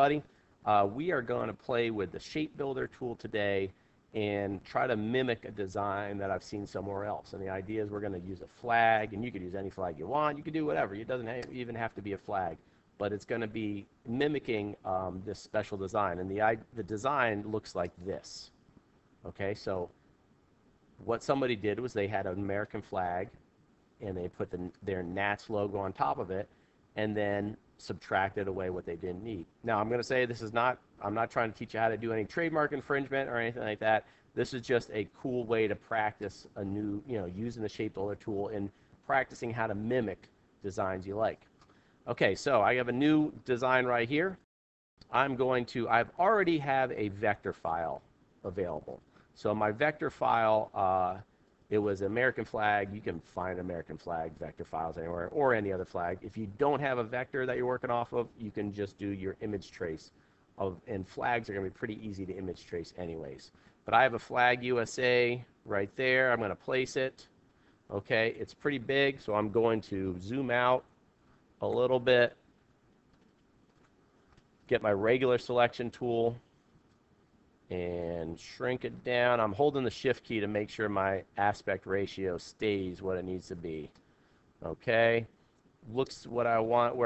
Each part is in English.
everybody. We are going to play with the Shape Builder tool today and try to mimic a design that I've seen somewhere else. And the idea is we're going to use a flag, and you could use any flag you want. You could do whatever. It doesn't even have to be a flag, but it's going to be mimicking this special design. And the design looks like this. Okay, so what somebody did was they had an American flag, and they put their Nats logo on top of it, and then subtracted away what they didn't need. Now, I'm going to say I'm not trying to teach you how to do any trademark infringement or anything like that. This is just a cool way to practice a new, using the Shape Builder tool and practicing how to mimic designs you like. Okay, so I have a new design right here. I've already have a vector file available. So my vector file, it was American flag. You can find American flag vector files anywhere, or any other flag. If you don't have a vector that you're working off of, you can just do your image trace and flags are going to be pretty easy to image trace anyways. But I have a flag USA right there. I'm going to place it. Okay, it's pretty big, so I'm going to zoom out a little bit, get my regular selection tool, and shrink it down. I'm holding the shift key to make sure my aspect ratio stays what it needs to be. Okay, looks what I want,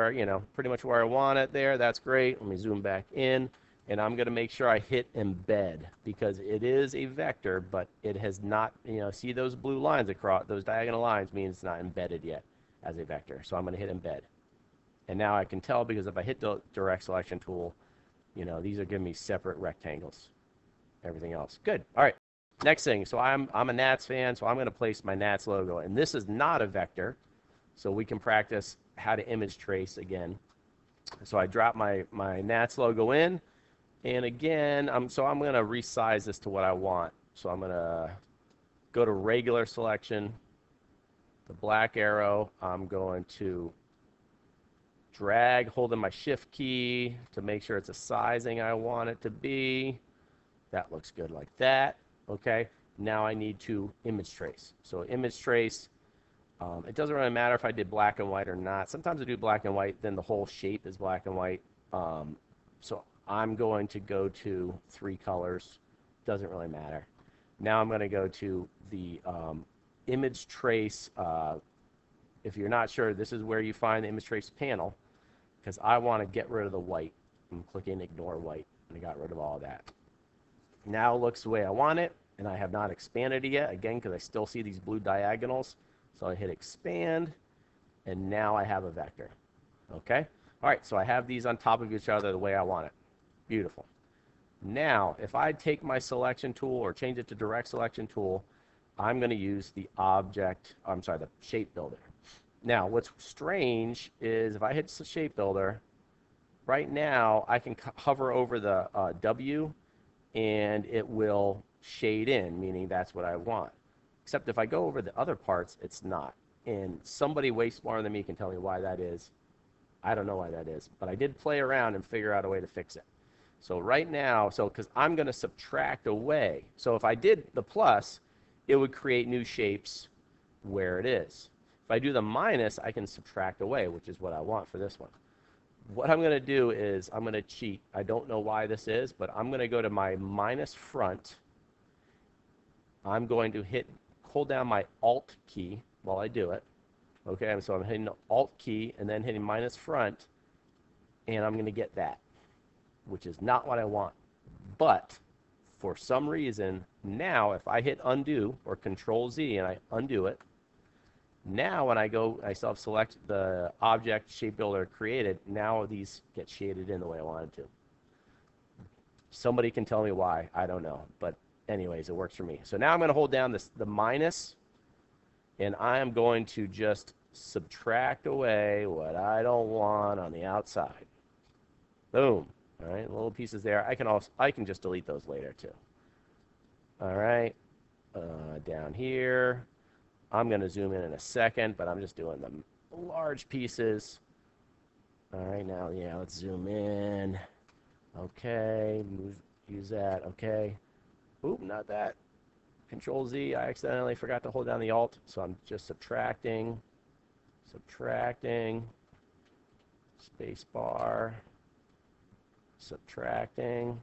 pretty much where I want it there. That's great. Let me zoom back in, and I'm going to make sure I hit embed, because it is a vector, but it has not, see those blue lines across, those diagonal lines means it's not embedded yet as a vector. So I'm going to hit embed. And now I can tell, because if I hit the direct selection tool, these are giving me separate rectangles. Everything else. Good. All right. Next thing. So I'm a Nats fan, so I'm going to place my Nats logo. And this is not a vector, so we can practice how to image trace again. So I drop my Nats logo in, and again, I'm going to resize this to what I want. So I'm going to go to regular selection, the black arrow. I'm going to drag, holding my shift key to make sure it's a sizing I want it to be. That looks good like that. Okay, now I need to image trace. So image trace, it doesn't really matter if I did black and white or not. Sometimes I do black and white, then the whole shape is black and white. So I'm going to go to 3 colors. Doesn't really matter. Now I'm going to go to the image trace. If you're not sure, this is where you find the image trace panel, because I want to get rid of the white. I'm clicking ignore white, and I got rid of all of that. Now it looks the way I want it, and I have not expanded it yet, again, because I still see these blue diagonals. So I hit expand, and now I have a vector. Okay? All right, so I have these on top of each other the way I want it. Beautiful. Now, if I take my selection tool or change it to direct selection tool, I'm going to use the the Shape Builder. Now, what's strange is if I hit the Shape Builder, right now I can hover over the W, and it will shade in, meaning that's what I want. Except if I go over the other parts, it's not. And somebody way smarter than me can tell me why that is. I don't know why that is, but I did play around and figure out a way to fix it. So right now, because I'm going to subtract away. So if I did the plus, it would create new shapes where it is. If I do the minus, I can subtract away, which is what I want for this one. What I'm going to do is I'm going to cheat. I don't know why this is, but I'm going to go to my minus front. I'm going to hold down my Alt key while I do it. Okay, so I'm hitting the Alt key and then hitting minus front, and I'm going to get that, which is not what I want. But for some reason, now if I hit undo or Control Z and I undo it, now when I select the object Shape Builder created, now these get shaded in the way I wanted to. Somebody can tell me why, I don't know, but anyways, it works for me. So now I'm going to hold down the minus, and I am going to just subtract away what I don't want on the outside. Boom. All right, little pieces there. I can just delete those later too. All right, down here. I'm going to zoom in a second, but I'm just doing the large pieces. All right, now, let's zoom in. Okay, use that. Okay. Oop, not that. Control Z, I accidentally forgot to hold down the Alt, so I'm just subtracting, space bar. subtracting.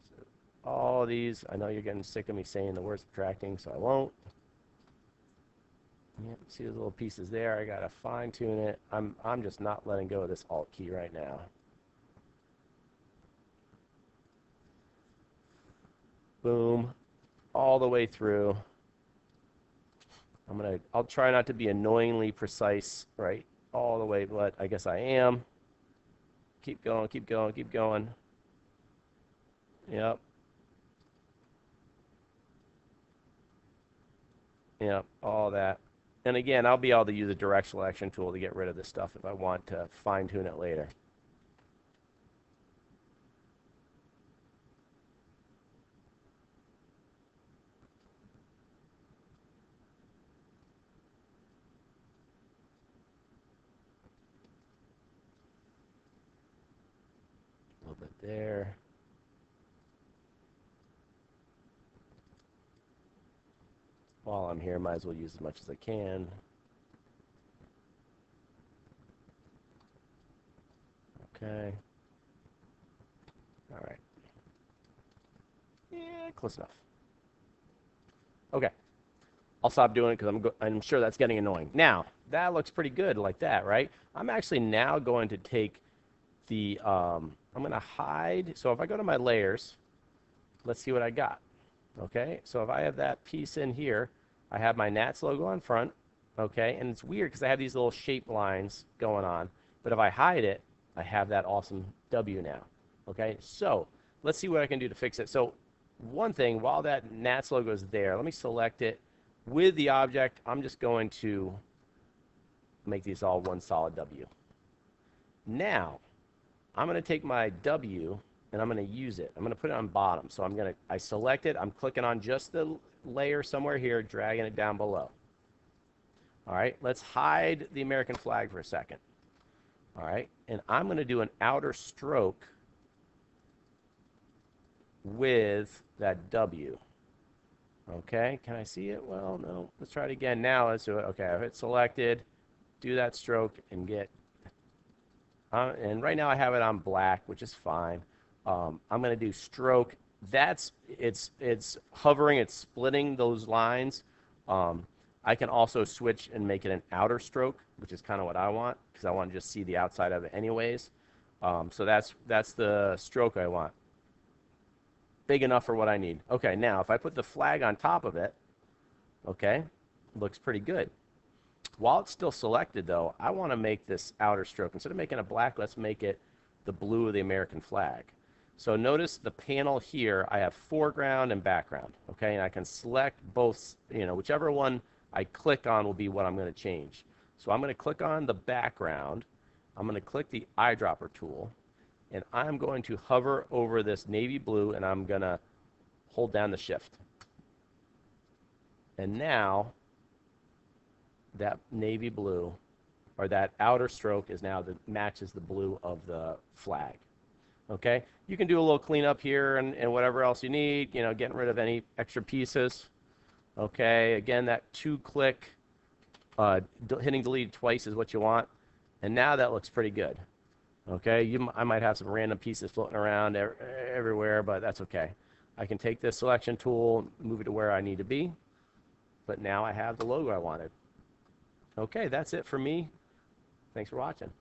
So all these, I know you're getting sick of me saying the word subtracting, so I won't. Yep, see those little pieces there? I gotta fine tune it. I'm just not letting go of this Alt key right now. Boom, all the way through. I'll try not to be annoyingly precise, right, all the way, but I guess I am. Keep going, keep going, keep going. Yep. Yep, all that. And again, I'll be able to use a direct selection tool to get rid of this stuff if I want to fine tune it later. A little bit there. While I'm here, might as well use as much as I can. Okay. All right. Yeah, close enough. Okay. I'll stop doing it because I'm sure that's getting annoying. Now, that looks pretty good like that, right? I'm actually now going to take the, I'm going to hide. So if I go to my layers, let's see what I got. Okay, so if I have that piece in here, I have my Nats logo on front. Okay, and it's weird because I have these little shape lines going on. But if I hide it, I have that awesome W now. Okay, so let's see what I can do to fix it. So one thing, while that Nats logo is there, let me select it. With the object, I'm just going to make these all one solid W. Now, I'm going to take my W and I'm going to use it. I'm going to put it on bottom. So I select it. I'm clicking on just the layer somewhere here, dragging it down below. All right, let's hide the American flag for a second. All right, and I'm going to do an outer stroke with that W. Okay, can I see it? Well, no. Let's try it again. Now let's do it. Okay, I've hit selected, do that stroke, and get. And right now I have it on black, which is fine. I'm going to do stroke. It's hovering, it's splitting those lines. I can also switch and make it an outer stroke, which is kind of what I want because I want to just see the outside of it anyways. So that's the stroke I want. Big enough for what I need. Okay, now if I put the flag on top of it, okay, looks pretty good. While it's still selected though, I want to make this outer stroke. Instead of making it black, let's make it the blue of the American flag. So notice the panel here, I have foreground and background, okay? And I can select both, whichever one I click on will be what I'm going to change. So I'm going to click on the background. I'm going to click the eyedropper tool. And I'm going to hover over this navy blue, and I'm going to hold down the shift. And now that navy blue, or that outer stroke, is now matches the blue of the flag. Okay, you can do a little cleanup here and whatever else you need, getting rid of any extra pieces. Okay, again, that 2-click, hitting delete twice is what you want. And now that looks pretty good. Okay, I might have some random pieces floating around everywhere, but that's okay. I can take this selection tool, move it to where I need to be, but now I have the logo I wanted. Okay, that's it for me. Thanks for watching.